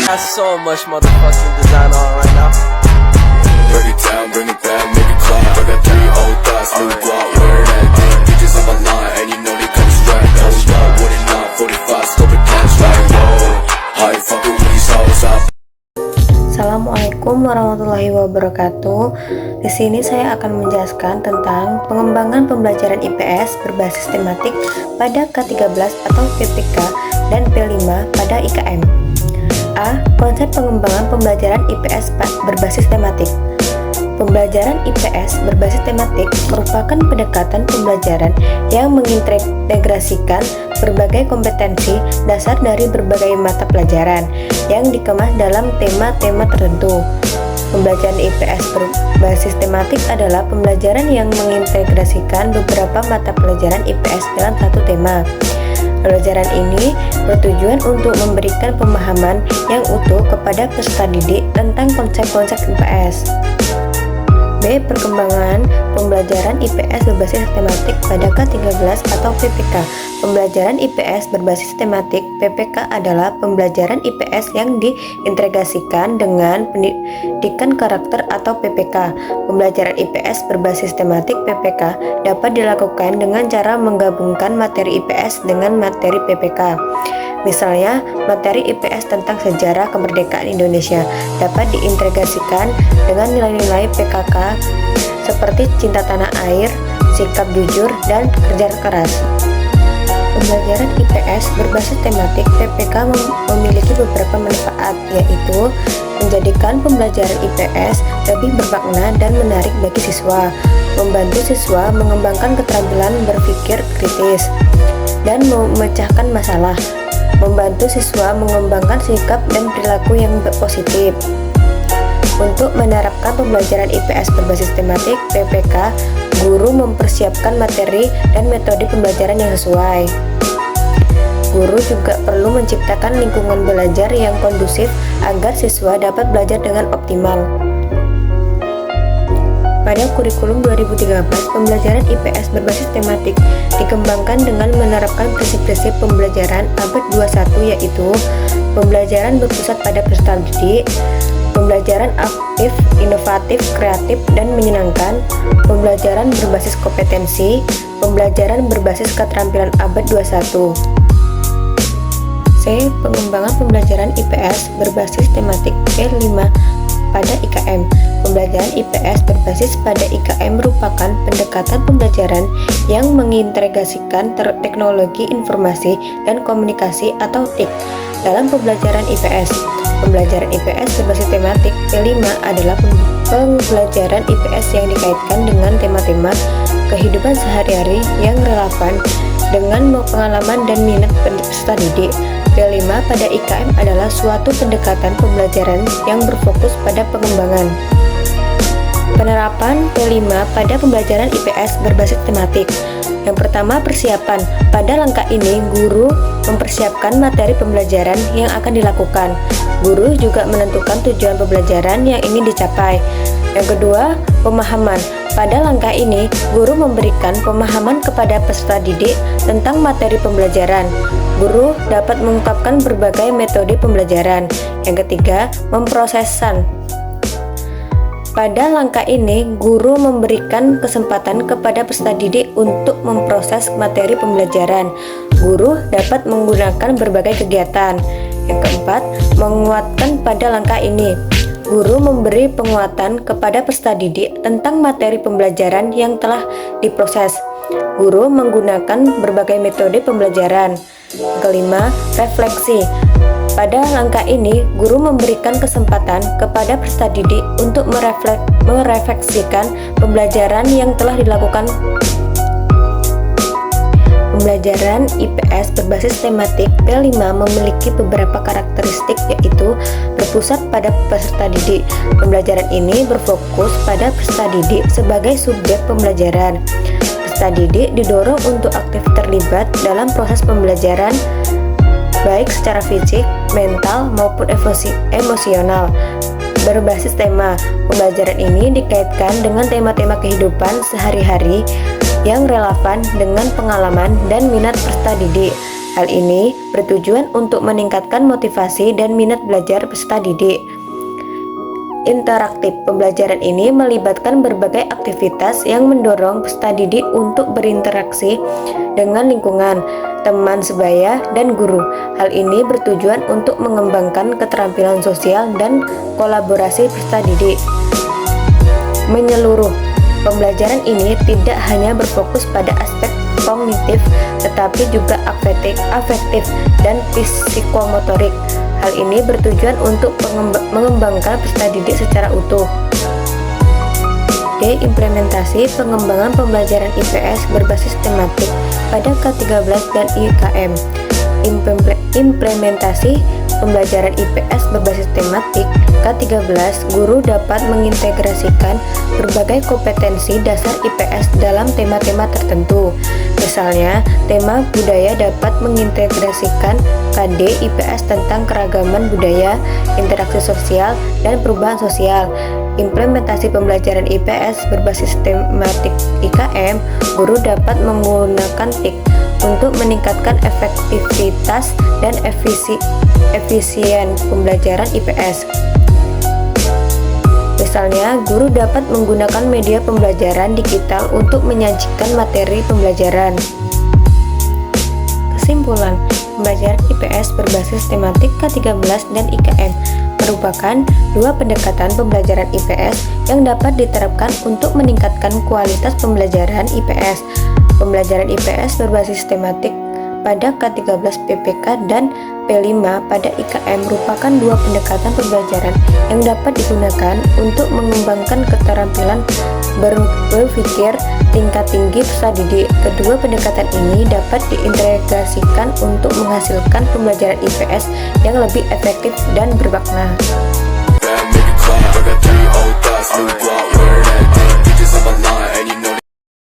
Got so much motherfucking design on right now. Break it down, bring it back, make it clap. I got 3 old thoughts, new guap, where that thing. Bitches on my line, and you know they come straight. Hold up, what it not, 45, scope it down, right, whoa. How you fucking with these hoes up? Assalamualaikum warahmatullahi wabarakatuh. Di sini saya akan menjelaskan tentang pengembangan pembelajaran IPS berbasis tematik pada K13 atau PPK dan P5 pada IKM. A. Konsep pengembangan pembelajaran IPS berbasis tematik. Pembelajaran IPS berbasis tematik merupakan pendekatan pembelajaran yang mengintegrasikan berbagai kompetensi dasar dari berbagai mata pelajaran yang dikemas dalam tema-tema tertentu. Pembelajaran IPS berbasis tematik adalah pembelajaran yang mengintegrasikan beberapa mata pelajaran IPS dalam satu tema. Pembelajaran ini bertujuan untuk memberikan pemahaman yang utuh kepada peserta didik tentang konsep-konsep IPS. B. Perkembangan pembelajaran IPS berbasis tematik pada K13 atau PPK. Pembelajaran IPS berbasis tematik PPK adalah pembelajaran IPS yang diintegrasikan dengan pendidikan karakter atau PPK. Pembelajaran IPS berbasis tematik PPK dapat dilakukan dengan cara menggabungkan materi IPS dengan materi PPK. Misalnya, materi IPS tentang sejarah kemerdekaan Indonesia dapat diintegrasikan dengan nilai-nilai PKK seperti cinta tanah air, sikap jujur, dan kerja keras. Pembelajaran IPS berbasis tematik PPK memiliki beberapa manfaat, yaitu menjadikan pembelajaran IPS lebih bermakna dan menarik bagi siswa, membantu siswa mengembangkan keterampilan berpikir kritis dan memecahkan masalah, membantu siswa mengembangkan sikap dan perilaku yang positif. Untuk menerapkan pembelajaran IPS berbasis tematik PPK, guru mempersiapkan materi dan metode pembelajaran yang sesuai. Guru juga perlu menciptakan lingkungan belajar yang kondusif agar siswa dapat belajar dengan optimal. Pada kurikulum 2013, pembelajaran IPS berbasis tematik dikembangkan dengan menerapkan prinsip-prinsip pembelajaran abad 21, yaitu pembelajaran berpusat pada peserta didik, pembelajaran aktif, inovatif, kreatif, dan menyenangkan, pembelajaran berbasis kompetensi, pembelajaran berbasis keterampilan abad 21. C. Pengembangan pembelajaran IPS berbasis tematik P5 pada IKM. Pembelajaran IPS berbasis pada IKM merupakan pendekatan pembelajaran yang mengintegrasikan teknologi informasi dan komunikasi atau TIK dalam pembelajaran IPS. Pembelajaran IPS berbasis tematik P5 adalah pembelajaran IPS yang dikaitkan dengan tema-tema kehidupan sehari-hari yang relevan dengan pengalaman dan minat peserta didik. P5 pada IKM adalah suatu pendekatan pembelajaran yang berfokus pada pengembangan. Penerapan P5 pada pembelajaran IPS berbasis tematik. Yang pertama, persiapan. Pada langkah ini, guru mempersiapkan materi pembelajaran yang akan dilakukan. Guru juga menentukan tujuan pembelajaran yang ingin dicapai. Yang kedua, pemahaman. Pada langkah ini, guru memberikan pemahaman kepada peserta didik tentang materi pembelajaran. Guru dapat mengungkapkan berbagai metode pembelajaran. Yang ketiga, memprosesan. Pada langkah ini, guru memberikan kesempatan kepada peserta didik untuk memproses materi pembelajaran. Guru dapat menggunakan berbagai kegiatan. Yang keempat, menguatkan. Pada langkah ini, guru memberi penguatan kepada peserta didik tentang materi pembelajaran yang telah diproses. Guru menggunakan berbagai metode pembelajaran. Yang kelima, refleksi. Pada langkah ini, guru memberikan kesempatan kepada peserta didik untuk merefleksikan pembelajaran yang telah dilakukan. Pembelajaran IPS berbasis tematik P5 memiliki beberapa karakteristik, yaitu berpusat pada peserta didik. Pembelajaran ini berfokus pada peserta didik sebagai subjek pembelajaran. Peserta didik didorong untuk aktif terlibat dalam proses pembelajaran, baik secara fisik, mental, maupun emosional. Berbasis tema, pembelajaran ini dikaitkan dengan tema-tema kehidupan sehari-hari yang relevan dengan pengalaman dan minat peserta didik. Hal ini bertujuan untuk meningkatkan motivasi dan minat belajar peserta didik. Interaktif pembelajaran ini melibatkan berbagai aktivitas yang mendorong peserta didik untuk berinteraksi dengan lingkungan, teman sebaya, dan guru. Hal ini bertujuan untuk mengembangkan keterampilan sosial dan kolaborasi peserta didik. Menyeluruh, pembelajaran ini tidak hanya berfokus pada aspek kognitif, tetapi juga afektif dan psikomotorik. Hal ini bertujuan untuk mengembangkan peserta didik secara utuh. D. Implementasi pengembangan pembelajaran IPS berbasis tematik pada K13 dan IKM. Implementasi pembelajaran IPS berbasis tematik K13, guru dapat mengintegrasikan berbagai kompetensi dasar IPS dalam tema-tema tertentu. Misalnya, tema budaya dapat mengintegrasikan KD IPS tentang keragaman budaya, interaksi sosial, dan perubahan sosial. Implementasi pembelajaran IPS berbasis tematik IKM, guru dapat menggunakan TIK untuk meningkatkan efektivitas dan efisien pembelajaran IPS. Misalnya, guru dapat menggunakan media pembelajaran digital untuk menyajikan materi pembelajaran. Kesimpulan, pembelajaran IPS berbasis tematik K13 dan IKM merupakan dua pendekatan pembelajaran IPS yang dapat diterapkan untuk meningkatkan kualitas pembelajaran IPS. Pembelajaran IPS berbasis tematik pada K13 PPK dan P5 pada IKM merupakan dua pendekatan pembelajaran yang dapat digunakan untuk mengembangkan keterampilan berpikir tingkat tinggi peserta didik. Kedua pendekatan ini dapat diintegrasikan untuk menghasilkan pembelajaran IPS yang lebih efektif dan bermakna.